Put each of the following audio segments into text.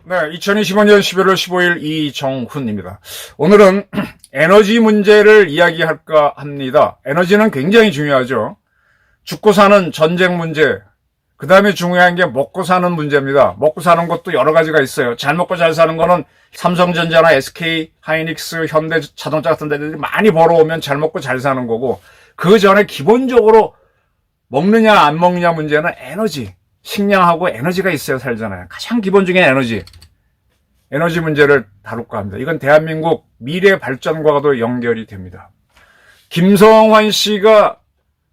네, 2025년 11월 15일 이정훈입니다. 오늘은 에너지 문제를 이야기할까 합니다. 에너지는 굉장히 중요하죠. 죽고 사는 전쟁 문제, 그 다음에 중요한 게 먹고 사는 문제입니다. 먹고 사는 것도 여러 가지가 있어요. 잘 먹고 잘 사는 거는 삼성전자나 SK, 하이닉스, 현대자동차 같은 데들이 많이 벌어오면 잘 먹고 잘 사는 거고, 그 전에 기본적으로 먹느냐 안 먹느냐 문제는 에너지, 식량하고 에너지가 있어야 살잖아요. 가장 기본적인 에너지 문제를 다룰까 합니다. 이건 대한민국 미래 발전과도 연결이 됩니다. 김성환 씨가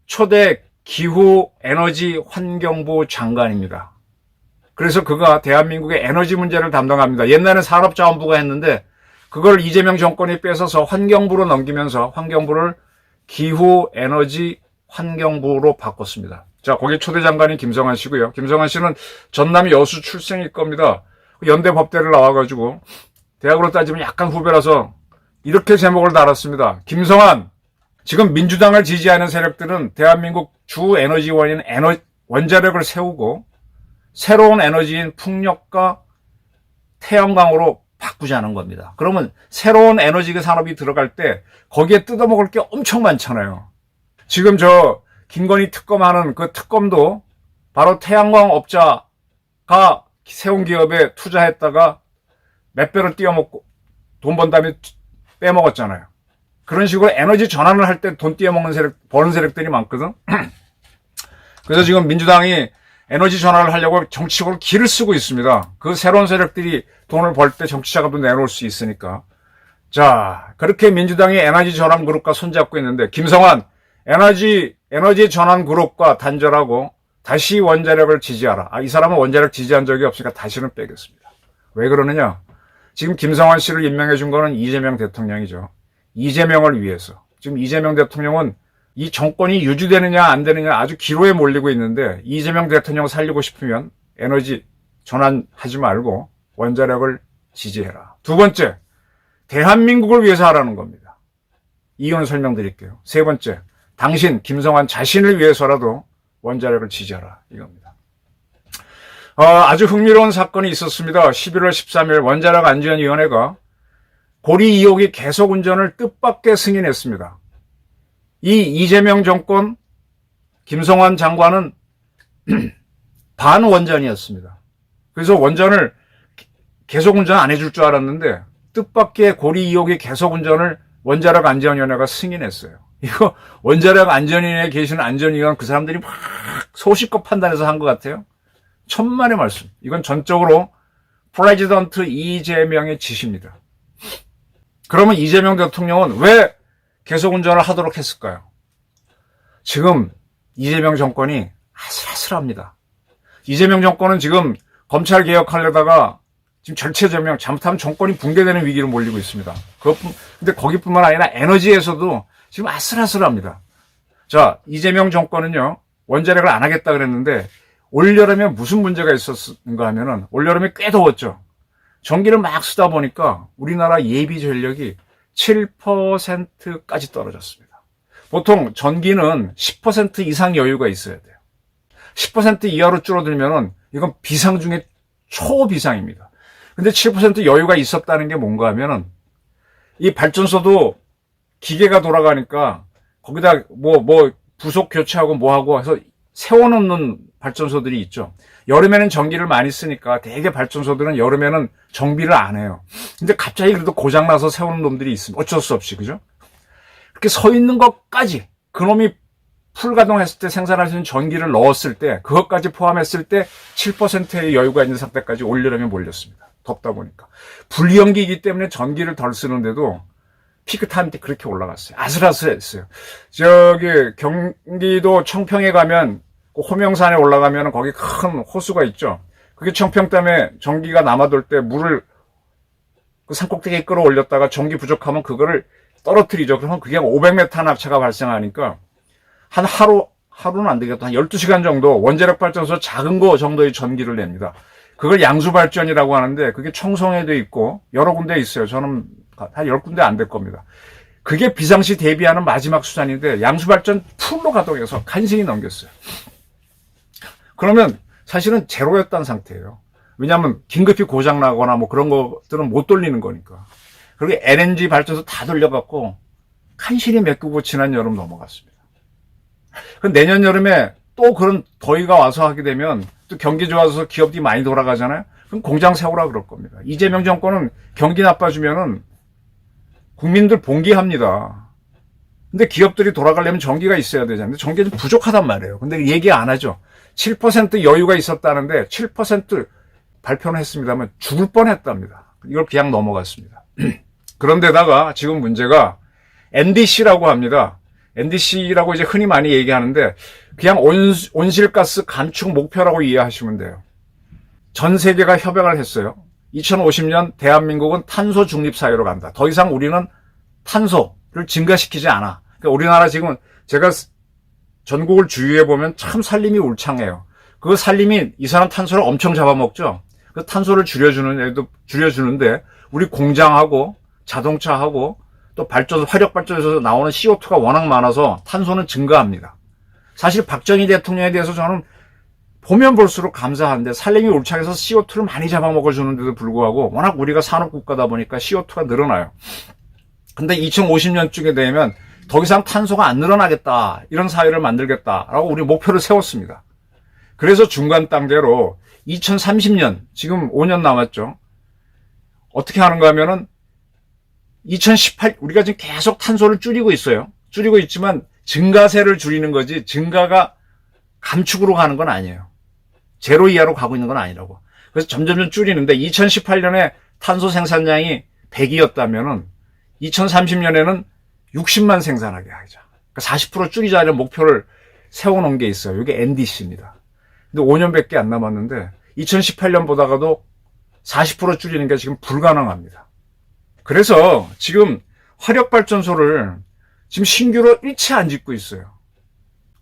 초대 기후 에너지 환경부 장관입니다. 그래서 그가 대한민국의 에너지 문제를 담당합니다. 옛날에 산업자원부가 했는데 그걸 이재명 정권이 뺏어서 환경부로 넘기면서 환경부를 기후 에너지 환경부로 바꿨습니다. 자, 거기 초대 장관이 김성환 씨고요. 김성환 씨는 전남 여수 출생일 겁니다. 연대 법대를 나와가지고 대학으로 따지면 약간 후배라서 이렇게 제목을 달았습니다. 김성환, 지금 민주당을 지지하는 세력들은 대한민국 주 에너지원인 원자력을 세우고 새로운 에너지인 풍력과 태양광으로 바꾸자는 겁니다. 그러면 새로운 에너지 산업이 들어갈 때 거기에 뜯어먹을 게 엄청 많잖아요. 지금 저 김건희 특검하는 그 특검도 바로 태양광 업자가 세운 기업에 투자했다가 몇 배를 띄어먹고 돈 번 다음에 빼먹었잖아요. 그런 식으로 에너지 전환을 할 때 돈 띄어먹는 버는 세력들이 많거든. 그래서 지금 민주당이 에너지 전환을 하려고 정치적으로 기를 쓰고 있습니다. 그 새로운 세력들이 돈을 벌 때 정치자금도 내놓을 수 있으니까. 자, 그렇게 민주당이 에너지 전환 그룹과 손잡고 있는데 김성환, 에너지 전환 그룹과 단절하고 다시 원자력을 지지하라. 이 사람은 원자력 지지한 적이 없으니까 다시는 빼겠습니다. 왜 그러느냐? 지금 김성환 씨를 임명해 준 거는 이재명 대통령이죠. 이재명을 위해서. 지금 이재명 대통령은 이 정권이 유지되느냐 안 되느냐 아주 기로에 몰리고 있는데 이재명 대통령 살리고 싶으면 에너지 전환하지 말고 원자력을 지지해라. 두 번째, 대한민국을 위해서 하라는 겁니다. 이유는 설명드릴게요. 세 번째, 당신 김성환 자신을 위해서라도 원자력을 지지하라 이겁니다. 아주 흥미로운 사건이 있었습니다. 11월 13일 원자력 안전위원회가 고리 2호기 계속 운전을 뜻밖의 승인했습니다. 이 이재명 정권 김성환 장관은 반원전이었습니다. 그래서 원전을 계속 운전 안 해줄 줄 알았는데 뜻밖의 고리 2호기 계속 운전을 원자력 안전위원회가 승인했어요. 이거 원자력 안전위원회에 계시는 안전위원 그 사람들이 막 소식껏 판단해서 한 것 같아요. 천만의 말씀. 이건 전적으로 프레지던트 이재명의 지시입니다. 그러면 이재명 대통령은 왜 계속 운전을 하도록 했을까요? 지금 이재명 정권이 아슬아슬합니다. 이재명 정권은 지금 검찰 개혁하려다가 지금 절체절명, 잘못하면 정권이 붕괴되는 위기로 몰리고 있습니다. 근데 거기뿐만 아니라 에너지에서도 지금 아슬아슬합니다. 자, 이재명 정권은요, 원자력을 안 하겠다 그랬는데, 올여름에 무슨 문제가 있었는가 하면은, 올여름에 꽤 더웠죠. 전기를 막 쓰다 보니까 우리나라 예비 전력이 7%까지 떨어졌습니다. 보통 전기는 10% 이상 여유가 있어야 돼요. 10% 이하로 줄어들면은, 이건 비상 중에 초비상입니다. 근데 7% 여유가 있었다는 게 뭔가 하면은, 이 발전소도 기계가 돌아가니까 거기다 부속 교체하고 뭐하고 해서 세워놓는 발전소들이 있죠. 여름에는 전기를 많이 쓰니까 대개 발전소들은 여름에는 정비를 안 해요. 근데 갑자기 그래도 고장나서 세우는 놈들이 있습니다. 어쩔 수 없이, 그죠? 그렇게 서 있는 것까지 그놈이 풀가동했을 때 생산할 수 있는 전기를 넣었을 때 그것까지 포함했을 때 7%의 여유가 있는 상태까지 올여름에 몰렸습니다. 덥다 보니까. 불연기이기 때문에 전기를 덜 쓰는데도 피크타임 때 그렇게 올라갔어요. 아슬아슬했어요. 저기 경기도 청평에 가면 호명산에 올라가면 거기 큰 호수가 있죠. 그게 청평댐에 전기가 남아돌 때 물을 그 산꼭대기에 끌어올렸다가 전기 부족하면 그거를 떨어뜨리죠. 그러면 그게 500m 낙차가 발생하니까 한 하루는 안 되겠다. 한 12시간 정도 원자력 발전소 작은 거 정도의 전기를 냅니다. 그걸 양수발전이라고 하는데 그게 청송에도 있고 여러 군데 있어요. 저는 한 10군데 안 될 겁니다. 그게 비상시 대비하는 마지막 수단인데 양수발전 풀로 가동해서 간신히 넘겼어요. 그러면 사실은 제로였다는 상태예요. 왜냐하면 긴급히 고장나거나 뭐 그런 것들은 못 돌리는 거니까. 그리고 LNG 발전소 다 돌려갖고 간신히 메꾸고 지난 여름 넘어갔습니다. 내년 여름에 또 그런 더위가 와서 하게 되면 또 경기 좋아져서 기업들이 많이 돌아가잖아요. 그럼 공장 세우라 그럴 겁니다. 이재명 정권은 경기 나빠지면은 국민들 봉기합니다. 근데 기업들이 돌아가려면 전기가 있어야 되잖아요. 전기가 좀 부족하단 말이에요. 근데 얘기 안 하죠. 7% 여유가 있었다는데 7% 발표는 했습니다만 죽을 뻔했답니다. 이걸 그냥 넘어갔습니다. 그런데다가 지금 문제가 NDC라고 합니다. NDC라고 이제 흔히 많이 얘기하는데 그냥 온실가스 감축 목표라고 이해하시면 돼요. 전 세계가 협약을 했어요. 2050년 대한민국은 탄소 중립 사회로 간다. 더 이상 우리는 탄소를 증가시키지 않아. 그러니까 우리나라 지금 제가 전국을 주위에 보면 참 살림이 울창해요. 그 살림이 이산화탄소를 엄청 잡아먹죠. 그 탄소를 줄여주는데 우리 공장하고 자동차하고 또 화력발전에서 나오는 CO2가 워낙 많아서 탄소는 증가합니다. 사실 박정희 대통령에 대해서 저는 보면 볼수록 감사한데 살림이 울창해서 CO2를 많이 잡아먹어주는데도 불구하고 워낙 우리가 산업국가다 보니까 CO2가 늘어나요. 근데 2050년쯤에 되면 더 이상 탄소가 안 늘어나겠다. 이런 사회를 만들겠다라고 우리 목표를 세웠습니다. 그래서 중간 단계로 2030년, 지금 5년 남았죠. 어떻게 하는가 하면은 2018, 우리가 지금 계속 탄소를 줄이고 있어요. 줄이고 있지만 증가세를 줄이는 거지 증가가 감축으로 가는 건 아니에요. 제로 이하로 가고 있는 건 아니라고. 그래서 점점 줄이는데 2018년에 탄소 생산량이 100이었다면은 2030년에는 60만 생산하게 하자. 그러니까 40% 줄이자는 목표를 세워놓은 게 있어요. 이게 NDC입니다. 근데 5년밖에 안 남았는데 2018년보다가도 40% 줄이는 게 지금 불가능합니다. 그래서 지금 화력발전소를 지금 신규로 일체 안 짓고 있어요.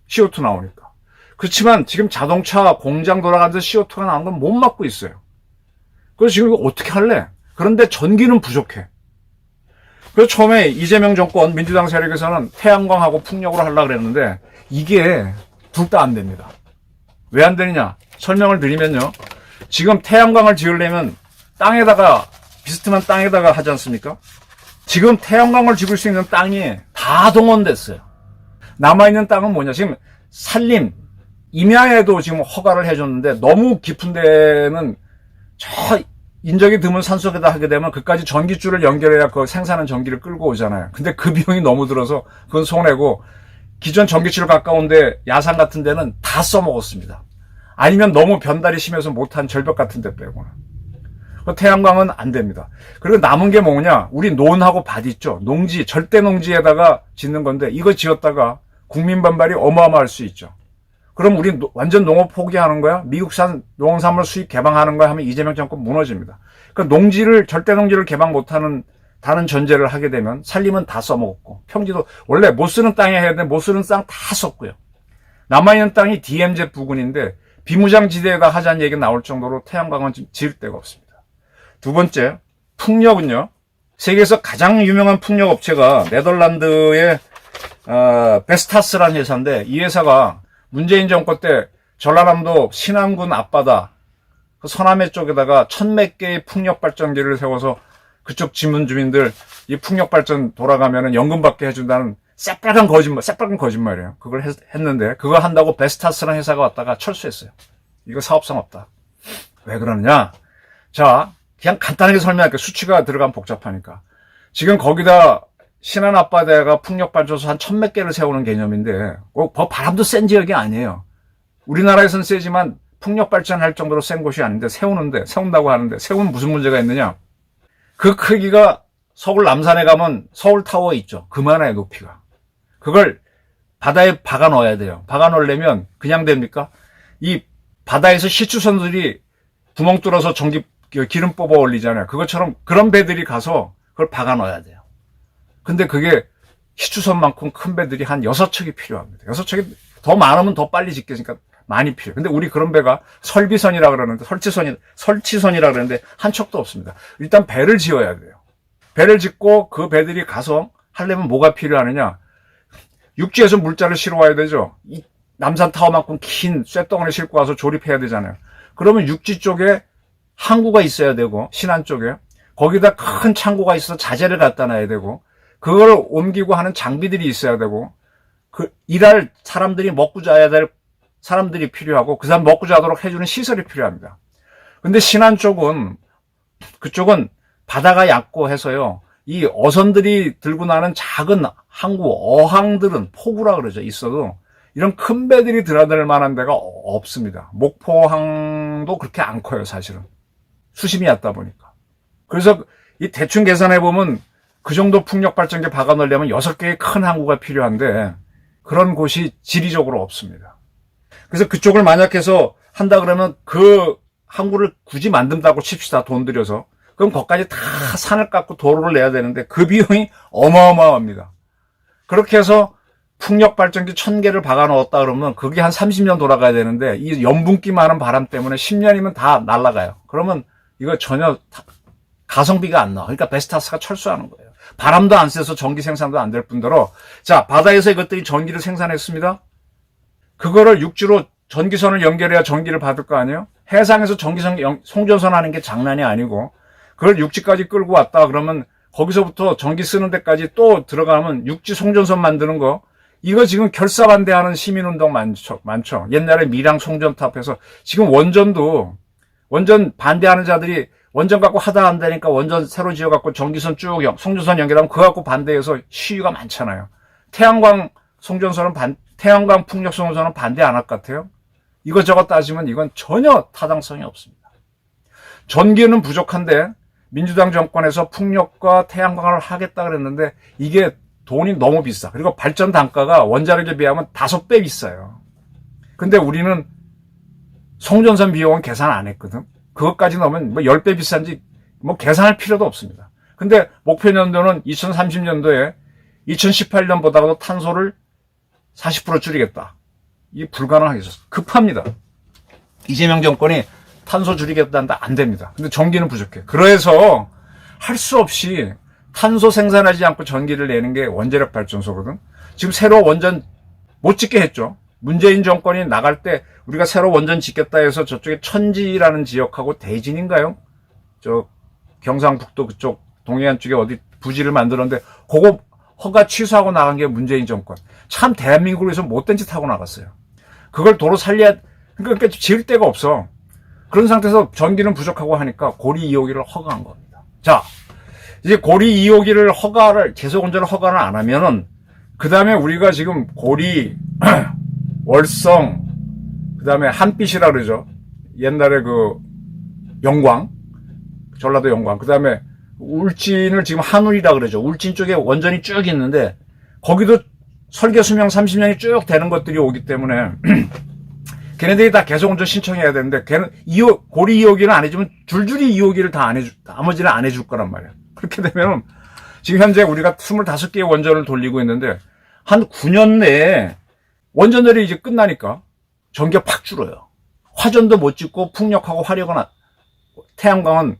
CO2 나오니까. 그렇지만 지금 자동차 공장 돌아가면서 CO2가 나온 건 못 막고 있어요. 그래서 지금 이거 어떻게 할래? 그런데 전기는 부족해. 그래서 처음에 이재명 정권 민주당 세력에서는 태양광하고 풍력으로 하려고 그랬는데 이게 둘 다 안 됩니다. 왜 안 되느냐? 설명을 드리면요. 지금 태양광을 지으려면 비스듬한 땅에다가 하지 않습니까? 지금 태양광을 지을 수 있는 땅이 다 동원됐어요. 남아있는 땅은 뭐냐? 지금 산림, 임야에도 지금 허가를 해줬는데 너무 깊은 데는 저 인적이 드문 산속에다 하게 되면 그까지 전기줄을 연결해야 그 생산한 전기를 끌고 오잖아요. 근데 그 비용이 너무 들어서 그건 손해고 기존 전기줄 가까운데 야산 같은 데는 다 써먹었습니다. 아니면 너무 변달이 심해서 못한 절벽 같은 데 빼고는. 태양광은 안 됩니다. 그리고 남은 게 뭐냐? 우리 논하고 밭 있죠? 농지, 절대 농지에다가 짓는 건데 이거 지었다가 국민 반발이 어마어마할 수 있죠. 그럼 우리 완전 농업 포기하는 거야? 미국산 농산물 수입 개방하는 거야? 하면 이재명 정권 무너집니다. 그러니까 절대 농지를 개방 못하는 다른 전제를 하게 되면 산림은 다 써먹었고 평지도 원래 못 쓰는 땅에 해야 되는데 못 쓰는 땅 다 썼고요. 남아있는 땅이 DMZ 부근인데 비무장지대에다 하자는 얘기가 나올 정도로 태양광은 좀 지을 데가 없습니다. 두 번째, 풍력은요. 세계에서 가장 유명한 풍력 업체가 네덜란드의 베스타스라는 회사인데 이 회사가 문재인 정권 때 전라남도 신안군 앞바다 그 서남해 쪽에다가 1000몇 개의 풍력 발전기를 세워서 그쪽 지문 주민들 이 풍력 발전 돌아가면은 연금 받게 해준다는 새빨간 거짓말이에요. 그걸 했는데 그거 한다고 베스타스라는 회사가 왔다가 철수했어요. 이거 사업성 없다. 왜 그러느냐? 자, 그냥 간단하게 설명할게요. 수치가 들어가면 복잡하니까. 지금 거기다 신안 앞바다가 풍력 발전소 한 1000몇 개를 세우는 개념인데 바람도 센 지역이 아니에요. 우리나라에서는 세지만 풍력 발전할 정도로 센 곳이 아닌데 세운다고 하는데 세우면 무슨 문제가 있느냐? 그 크기가 서울 남산에 가면 서울타워 있죠. 그만해요, 높이가. 그걸 바다에 박아 넣어야 돼요. 박아 넣으려면 그냥 됩니까? 이 바다에서 시추선들이 구멍 뚫어서 기름 뽑아 올리잖아요. 그것처럼 그런 배들이 가서 그걸 박아 넣어야 돼요. 근데 그게 시추선만큼 큰 배들이 한 6척이 필요합니다. 6척이 더 많으면 더 빨리 짓겠으니까 많이 필요해요. 근데 우리 그런 배가 설비선이라 그러는데 설치선이라 그러는데 한 척도 없습니다. 일단 배를 지어야 돼요. 배를 짓고 그 배들이 가서 하려면 뭐가 필요하느냐? 육지에서 물자를 실어 와야 되죠. 이 남산 타워만큼 긴 쇳덩어리 싣고 와서 조립해야 되잖아요. 그러면 육지 쪽에 항구가 있어야 되고, 신안 쪽에 거기다 큰 창고가 있어서 자재를 갖다 놔야 되고, 그걸 옮기고 하는 장비들이 있어야 되고, 그 일할 사람들이 먹고 자야 될 사람들이 필요하고, 그 사람 먹고 자도록 해주는 시설이 필요합니다. 근데 신안 쪽은, 그쪽은 바다가 얕고 해서요, 이 어선들이 들고 나는 작은 항구, 어항들은 포구라 그러죠. 있어도 이런 큰 배들이 드나들 만한 데가 없습니다. 목포항도 그렇게 안 커요, 사실은. 수심이 얕다 보니까. 그래서 이 대충 계산해 보면 그 정도 풍력 발전기 박아 넣으려면 6개의 큰 항구가 필요한데 그런 곳이 지리적으로 없습니다. 그래서 그쪽을 만약 해서 한다 그러면 그 항구를 굳이 만든다고 칩시다. 돈 들여서. 그럼 거기까지 다 산을 깎고 도로를 내야 되는데 그 비용이 어마어마합니다. 그렇게 해서 풍력 발전기 1000개를 박아 넣었다 그러면 그게 한 30년 돌아가야 되는데 이 연분기 많은 바람 때문에 10년이면 다 날아가요. 그러면 이거 전혀 가성비가 안 나와. 그러니까 베스타스가 철수하는 거예요. 바람도 안 쐬서 전기 생산도 안 될 뿐더러, 자, 바다에서 이것들이 전기를 생산했습니다. 그거를 육지로 전기선을 연결해야 전기를 받을 거 아니에요? 해상에서 전기선 송전선 하는 게 장난이 아니고, 그걸 육지까지 끌고 왔다 그러면 거기서부터 전기 쓰는 데까지 또 들어가면 육지 송전선 만드는 거, 이거 지금 결사반대하는 시민운동 많죠. 옛날에 밀양 송전탑에서 지금 원전 반대하는 자들이 원전 갖고 하다 안 되니까 원전 새로 지어갖고 전기선 쭉 송전선 연결하면 그거 갖고 반대해서 시위가 많잖아요. 태양광 풍력 송전선은 반대 안 할 것 같아요. 이것저것 따지면 이건 전혀 타당성이 없습니다. 전기는 부족한데 민주당 정권에서 풍력과 태양광을 하겠다 그랬는데 이게 돈이 너무 비싸. 그리고 발전 단가가 원자력에 비하면 5배 비싸요. 근데 우리는 송전선 비용은 계산 안 했거든. 그것까지 넣으면 10배 비싼지 계산할 필요도 없습니다. 근데 목표 연도는 2030년도에 2018년보다도 탄소를 40% 줄이겠다. 이게 불가능하겠어. 급합니다. 이재명 정권이 탄소 줄이겠다는데 안 됩니다. 근데 전기는 부족해. 그래서 할 수 없이 탄소 생산하지 않고 전기를 내는 게 원자력 발전소거든. 지금 새로 원전 못 짓게 했죠. 문재인 정권이 나갈 때 우리가 새로 원전 짓겠다 해서 저쪽에 천지라는 지역하고 대진인가요? 저 경상북도 그쪽 동해안 쪽에 어디 부지를 만들었는데 그거 허가 취소하고 나간 게 문재인 정권. 참 대한민국에서 못된 짓 하고 나갔어요. 그걸 도로 그러니까 지을 데가 없어. 그런 상태에서 전기는 부족하고 하니까 고리 2호기를 허가한 겁니다. 자, 이제 고리 2호기를 계속 운전을 허가를 안 하면은 그 다음에 우리가 지금 고리, 월성, 그 다음에 한빛이라 그러죠. 옛날에 그 영광, 전라도 영광, 그 다음에 울진을 지금 한울이라 그러죠. 울진 쪽에 원전이 쭉 있는데 거기도 설계 수명 30년이 쭉 되는 것들이 오기 때문에 걔네들이 다 계속 운전 신청해야 되는데 걔는 고리 2호기는 안 해주면 줄줄이 2호기를 다 안 해줄, 나머지는 안 해줄 거란 말이야. 그렇게 되면 지금 현재 우리가 25개의 원전을 돌리고 있는데 한 9년 내에 원전들이 이제 끝나니까 전기가 팍 줄어요. 화전도 못 짓고 풍력하고 화력은 태양광은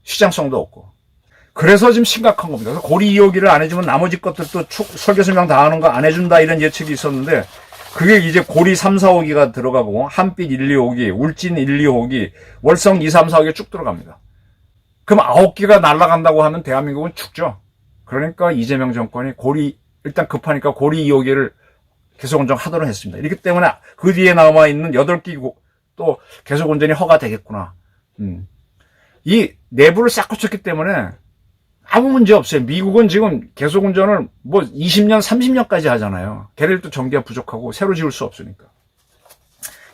시장성도 없고. 그래서 지금 심각한 겁니다. 그래서 고리 2호기를 안 해주면 나머지 것들도 설계 설명 다 하는 거 안 해준다 이런 예측이 있었는데 그게 이제 고리 3, 4호기가 들어가고 한빛 1, 2호기, 울진 1, 2호기, 월성 2, 3, 4호기 쭉 들어갑니다. 그럼 9기가 날아간다고 하면 대한민국은 죽죠. 그러니까 이재명 정권이 일단 급하니까 고리 2호기를 계속 운전하도록 했습니다. 이렇기 때문에 그 뒤에 남아있는 8기 또 계속 운전이 허가되겠구나. 이 내부를 싹 고쳤기 때문에 아무 문제 없어요. 미국은 지금 계속 운전을 20년, 30년까지 하잖아요. 걔네들도 전기가 부족하고 새로 지을 수 없으니까.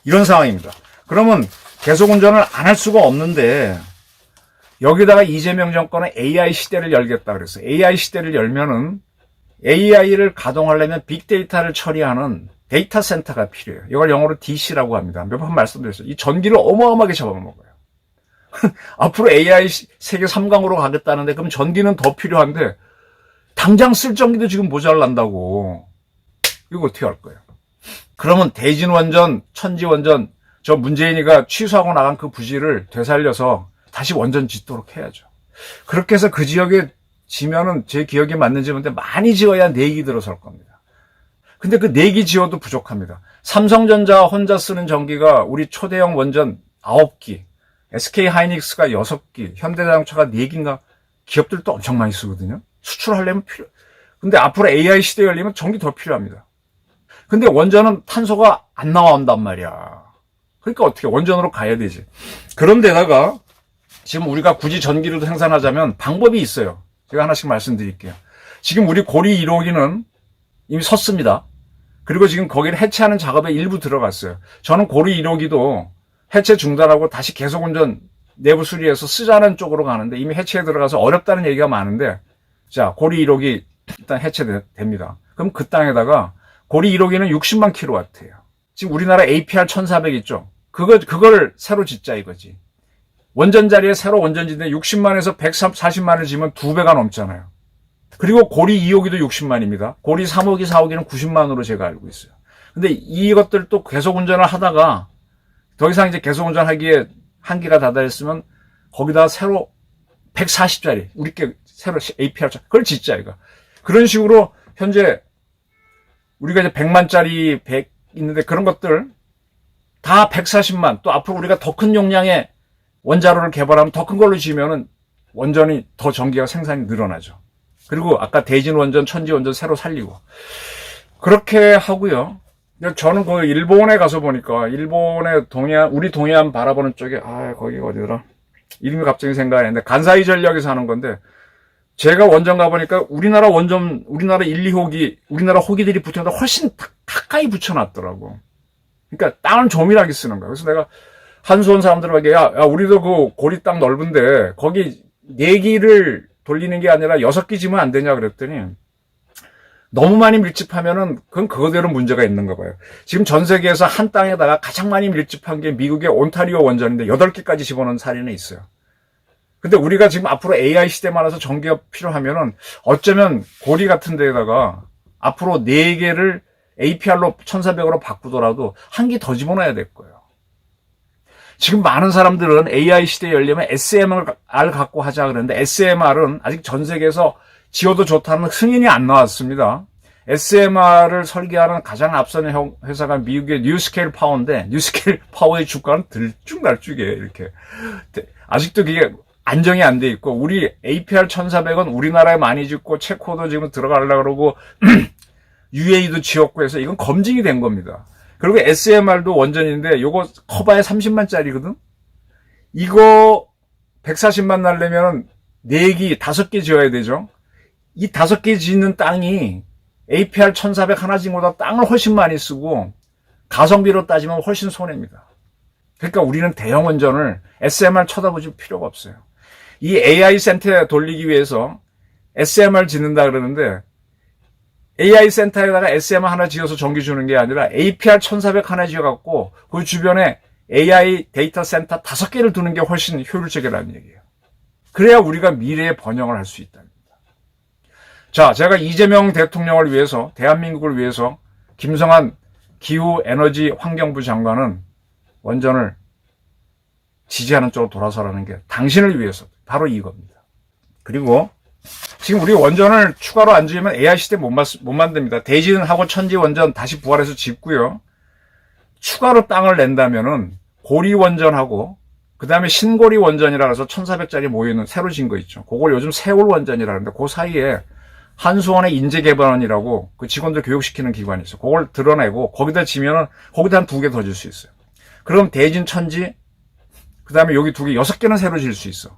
이런 상황입니다. 그러면 계속 운전을 안 할 수가 없는데 여기다가 이재명 정권은 AI 시대를 열겠다 그랬어요. AI 시대를 열면은 AI를 가동하려면 빅데이터를 처리하는 데이터 센터가 필요해요. 이걸 영어로 DC라고 합니다. 몇 번 말씀드렸어요. 이 전기를 어마어마하게 잡아먹어요. 앞으로 AI 세계 3강으로 가겠다는데 그럼 전기는 더 필요한데 당장 쓸 전기도 지금 모자란다고. 이거 어떻게 할 거예요? 그러면 대진원전, 천지원전 저 문재인이가 취소하고 나간 그 부지를 되살려서 다시 원전 짓도록 해야죠. 그렇게 해서 그 지역에 지면은 제 기억이 맞는지 모르는데 많이 지어야 4기 들어설 겁니다. 근데 그 4기 지어도 부족합니다. 삼성전자 혼자 쓰는 전기가 우리 초대형 원전 9기, SK하이닉스가 6기, 현대자동차가 4기인가 기업들도 엄청 많이 쓰거든요. 수출하려면 근데 앞으로 AI 시대 열리면 전기 더 필요합니다. 근데 원전은 탄소가 안 나온단 말이야. 그러니까 어떻게 원전으로 가야 되지. 그런데다가 지금 우리가 굳이 전기를 생산하자면 방법이 있어요. 제가 하나씩 말씀드릴게요. 지금 우리 고리 1호기는 이미 섰습니다. 그리고 지금 거기를 해체하는 작업에 일부 들어갔어요. 저는 고리 1호기도 해체 중단하고 다시 계속 운전 내부 수리해서 쓰자는 쪽으로 가는데 이미 해체에 들어가서 어렵다는 얘기가 많은데 자, 고리 1호기 일단 해체됩니다. 그럼 그 땅에다가 고리 1호기는 60만 킬로와트예요. 지금 우리나라 APR 1400 있죠? 그걸 새로 짓자 이거지. 원전 자리에 새로 원전 짓는데 60만에서 140만을 지면 2배가 넘잖아요. 그리고 고리 2호기도 60만입니다. 고리 3호기, 4호기는 90만으로 제가 알고 있어요. 근데 이것들 또 계속 운전을 하다가 더 이상 이제 계속 운전하기에 한계가 다다랐으면 거기다 새로 140짜리, 우리께 새로 APR, 그걸 짓자, 이거. 그런 식으로 현재 우리가 이제 100만짜리 100 있는데 그런 것들 다 140만, 또 앞으로 우리가 더 큰 용량의 원자로를 개발하면 더 큰 걸로 지으면은 원전이 더 전기가 생산이 늘어나죠. 그리고 아까 대진 원전, 천지 원전 새로 살리고. 그렇게 하고요. 저는 그 일본에 가서 보니까 일본의 우리 동해안 바라보는 쪽에, 거기가 어디더라? 이름이 갑자기 생각이 안 나는데, 간사이 전력에서 하는 건데, 제가 원전 가보니까 우리나라 1, 2호기, 우리나라 호기들이 붙여놓다 훨씬 가까이 붙여놨더라고. 그러니까 땅을 조밀하게 쓰는 거야. 그래서 내가 한수원 사람들에게, 야, 우리도 그 고리 땅 넓은데, 거기 4기를 돌리는 게 아니라 6기 지면 안 되냐 그랬더니, 너무 많이 밀집하면은 그건 그거대로 문제가 있는가 봐요. 지금 전 세계에서 한 땅에다가 가장 많이 밀집한 게 미국의 온타리오 원전인데 8개까지 집어넣은 사례는 있어요. 근데 우리가 지금 앞으로 AI 시대 많아서 전기가 필요하면은 어쩌면 고리 같은 데에다가 앞으로 4개를 APR로 1400으로 바꾸더라도 한 개 더 집어넣어야 될 거예요. 지금 많은 사람들은 AI 시대에 열리면 SMR 갖고 하자 그랬는데 SMR은 아직 전 세계에서 지어도 좋다는 승인이 안 나왔습니다. SMR을 설계하는 가장 앞서는 회사가 미국의 뉴스케일 파워인데 뉴스케일 파워의 주가는 들쭉날쭉이에요. 이렇게 아직도 그게 안정이 안 돼 있고 우리 APR 1400은 우리나라에 많이 짓고 체코도 지금 들어가려고 그러고 UAE도 지었고 해서 이건 검증이 된 겁니다. 그리고 SMR도 원전인데 요거 커봐야 30만짜리거든. 이거 140만 날려면 4기, 5개 지어야 되죠. 이 5개 짓는 땅이 APR 1400 하나 짓는 것보다 땅을 훨씬 많이 쓰고 가성비로 따지면 훨씬 손해입니다. 그러니까 우리는 대형 원전을 SMR 쳐다보실 필요가 없어요. 이 AI 센터에 돌리기 위해서 SMR 짓는다 그러는데 AI 센터에다가 SMR 하나 지어서 전기 주는 게 아니라 APR 1400 하나 지어갖고 그 주변에 AI 데이터 센터 5개를 두는 게 훨씬 효율적이라는 얘기예요. 그래야 우리가 미래의 번영을 할 수 있다. 자, 제가 이재명 대통령을 위해서, 대한민국을 위해서 김성한 기후 에너지 환경부 장관은 원전을 지지하는 쪽으로 돌아서라는 게 당신을 위해서 바로 이겁니다. 그리고 지금 우리 원전을 추가로 안 지으면 AI 시대 못 만듭니다. 대진하고 천지 원전 다시 부활해서 짓고요. 추가로 땅을 낸다면은 고리 원전하고 그 다음에 신고리 원전이라 해서 1400짜리 모여있는 새로 진 거 있죠. 그걸 요즘 세월 원전이라 하는데 그 사이에 한수원의 인재개발원이라고 그 직원들 교육시키는 기관이 있어요. 그걸 드러내고 거기다 지면은 거기다 한 2개 더 질 수 있어요. 그럼 대진 천지 그 다음에 여기 2개, 6개는 새로 질 수 있어.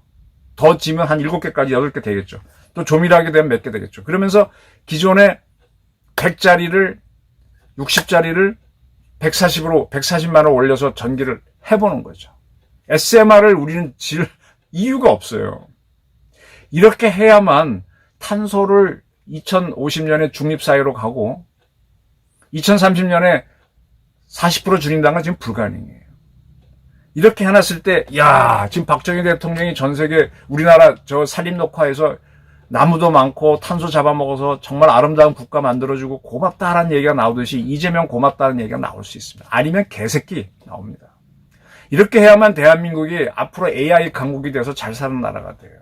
더 지면 한 7개까지 8개 되겠죠. 또 조밀하게 되면 몇 개 되겠죠. 그러면서 기존에 100짜리를 60짜리를 140으로 140만원 올려서 전기를 해보는 거죠. SMR을 우리는 질 이유가 없어요. 이렇게 해야만 탄소를 2050년에 중립사회로 가고 2030년에 40% 줄인다는 건 지금 불가능해요. 이렇게 해놨을 때, 지금 박정희 대통령이 전 세계 우리나라 저 산림녹화에서 나무도 많고 탄소 잡아먹어서 정말 아름다운 국가 만들어주고 고맙다라는 얘기가 나오듯이 이재명 고맙다는 얘기가 나올 수 있습니다. 아니면 개새끼 나옵니다. 이렇게 해야만 대한민국이 앞으로 AI 강국이 돼서 잘 사는 나라가 돼요.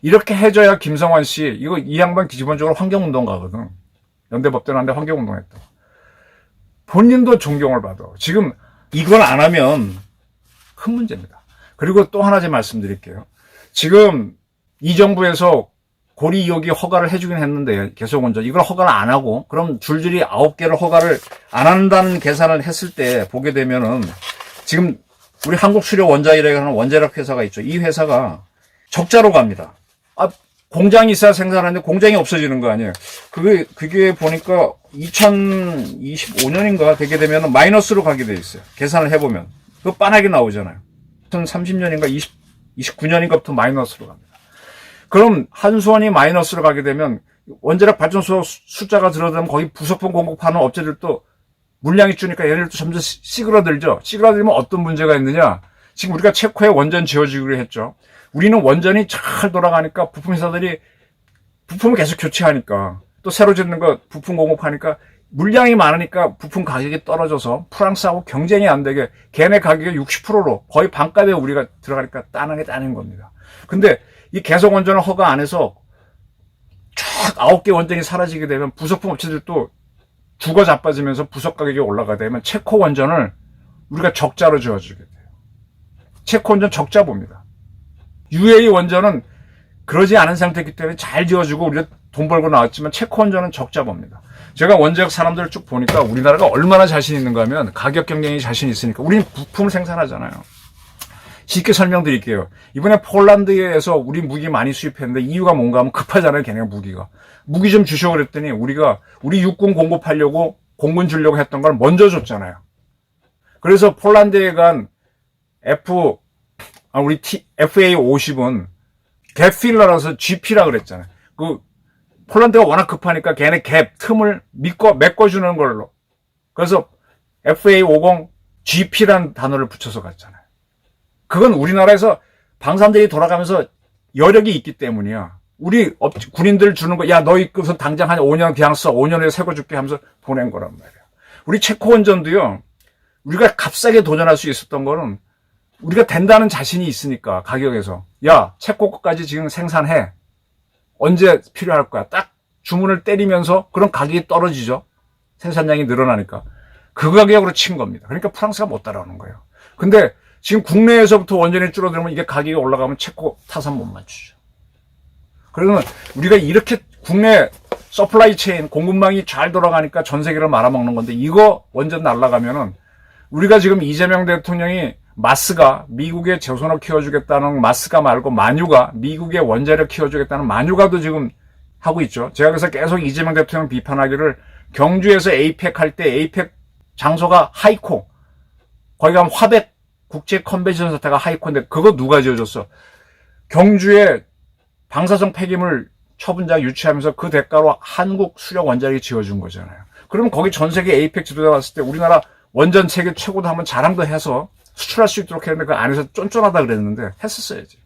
이렇게 해줘야 김성환 씨, 이 양반 기본적으로 환경운동가거든. 연대법대는데 환경운동했다. 본인도 존경을 받아. 지금 이걸 안 하면 큰 문제입니다. 그리고 또 하나 좀 말씀드릴게요. 지금 이 정부에서 고리 2호기 허가를 해주긴 했는데 계속운전 이걸 허가를 안 하고 그럼 줄줄이 9개를 허가를 안 한다는 계산을 했을 때 보게 되면은 지금 우리 한국수력원자이라고 하는 원자력 회사가 있죠. 이 회사가 적자로 갑니다. 공장이 있어야 생산하는데 공장이 없어지는 거 아니에요. 그게 보니까 2025년인가 되게 되면 마이너스로 가게 돼 있어요. 계산을 해보면. 그거 빤하게 나오잖아요. 2030년인가 29년인가부터 마이너스로 갑니다. 그럼 한수원이 마이너스로 가게 되면 원자력 발전소 숫자가 줄어들면 거기 부속품 공급하는 업체들도 물량이 주니까 얘네들도 점점 시그러들죠. 시그러들면 어떤 문제가 있느냐. 지금 우리가 체코에 원전 지어주기로 했죠. 우리는 원전이 잘 돌아가니까 부품회사들이 부품을 계속 교체하니까 또 새로 짓는 거 부품 공급하니까 물량이 많으니까 부품 가격이 떨어져서 프랑스하고 경쟁이 안 되게 걔네 가격이 60%로 거의 반값에 우리가 들어가니까 따는 겁니다. 근데 이 계속 원전을 허가 안 해서 쫙 9개 원전이 사라지게 되면 부속품 업체들도 죽어 자빠지면서 부속 가격이 올라가게 되면 체코 원전을 우리가 적자로 지어주게 돼요. 체코 원전 적자 봅니다. UAE 원전은 그러지 않은 상태이기 때문에 잘 지어주고 우리가 돈 벌고 나왔지만 체코 원전은 적자 봅니다. 제가 원자력 산업들을 쭉 보니까 우리나라가 얼마나 자신 있는가 하면 가격 경쟁이 자신 있으니까 우리는 부품을 생산하잖아요. 쉽게 설명드릴게요. 이번에 폴란드에서 우리 무기 많이 수입했는데 이유가 뭔가 하면 급하잖아요. 걔네가 무기가. 무기 좀 주셔 그랬더니 우리 육군 공급하려고 공군 주려고 했던 걸 먼저 줬잖아요. 그래서 폴란드에 간 FA50은 갭필러라서 GP라 그랬잖아요. 폴란드가 워낙 급하니까 걔네 틈을 메꿔주는 걸로. 그래서 FA50 GP란 단어를 붙여서 갔잖아요. 그건 우리나라에서 방산들이 돌아가면서 여력이 있기 때문이야. 우리 군인들 주는 거, 야, 너희 그래서 당장 한 5년 그냥 써. 5년에 새거 줄게 하면서 보낸 거란 말이야. 우리 체코 원전도요, 우리가 값싸게 도전할 수 있었던 거는 우리가 된다는 자신이 있으니까, 가격에서. 야, 체코 거까지 지금 생산해. 언제 필요할 거야. 딱 주문을 때리면서 그런 가격이 떨어지죠. 생산량이 늘어나니까. 그 가격으로 친 겁니다. 그러니까 프랑스가 못 따라오는 거예요. 근데 지금 국내에서부터 원전이 줄어들면 이게 가격이 올라가면 체코 타산 못 맞추죠. 그러면 우리가 이렇게 국내 서플라이 체인, 공급망이 잘 돌아가니까 전 세계를 말아먹는 건데 이거 원전 날아가면은 우리가 지금 이재명 대통령이 마스가 미국의 조선업 키워주겠다는 마스가 말고 만유가 미국의 원자력 키워주겠다는 만유가도 지금 하고 있죠. 제가 그래서 계속 이재명 대통령 비판하기를 경주에서 에이펙 할 때 에이펙 장소가 하이코 거기 가면 화백 국제 컨벤션 센터가 하이콘데 그거 누가 지어줬어? 경주에 방사성 폐기물 처분장 유치하면서 그 대가로 한국 수력 원자력이 지어준 거잖아요. 그러면 거기 전 세계 에이펙 지도자 왔을 때 우리나라 원전 세계 최고도 한번 자랑도 해서 수출할 수 있도록 했는데 그 안에서 쫀쫀하다 그랬는데 했었어야지.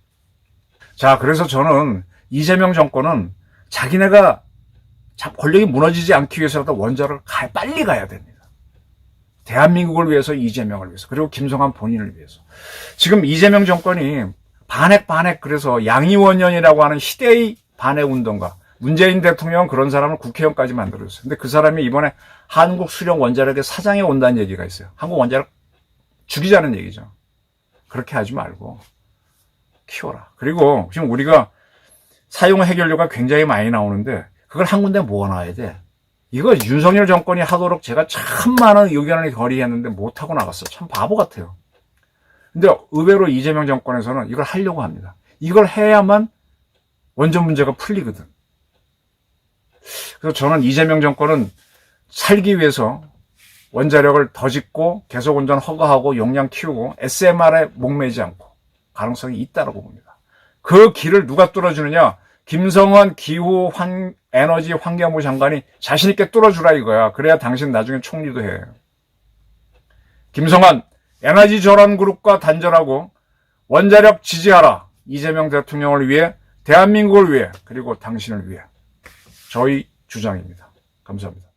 자, 그래서 저는 이재명 정권은 자기네가 권력이 무너지지 않기 위해서라도 원자를 빨리 가야 됩니다. 대한민국을 위해서, 이재명을 위해서, 그리고 김성환 본인을 위해서. 지금 이재명 정권이 반핵 그래서 양이원년이라고 하는 시대의 반핵운동가, 문재인 대통령은 그런 사람을 국회의원까지 만들었어요. 근데 그 사람이 이번에 한국 수력 원자력의 사장에 온다는 얘기가 있어요. 한국 원자력 죽이자는 얘기죠. 그렇게 하지 말고 키워라. 그리고 지금 우리가 사용 해결료가 굉장히 많이 나오는데 그걸 한 군데 모아놔야 돼. 이거 윤석열 정권이 하도록 제가 참 많은 의견을 거리했는데 못하고 나갔어. 참 바보 같아요. 근데 의외로 이재명 정권에서는 이걸 하려고 합니다. 이걸 해야만 원전 문제가 풀리거든. 그래서 저는 이재명 정권은 살기 위해서 원자력을 더 짓고 계속 원전 허가하고 용량 키우고 SMR에 목매지 않고 가능성이 있다고 봅니다. 그 길을 누가 뚫어주느냐? 김성환 기후 에너지 환경부 장관이 자신 있게 뚫어주라 이거야. 그래야 당신 나중에 총리도 해. 김성환 에너지 전환 그룹과 단절하고 원자력 지지하라. 이재명 대통령을 위해, 대한민국을 위해, 그리고 당신을 위해. 저희 주장입니다. 감사합니다.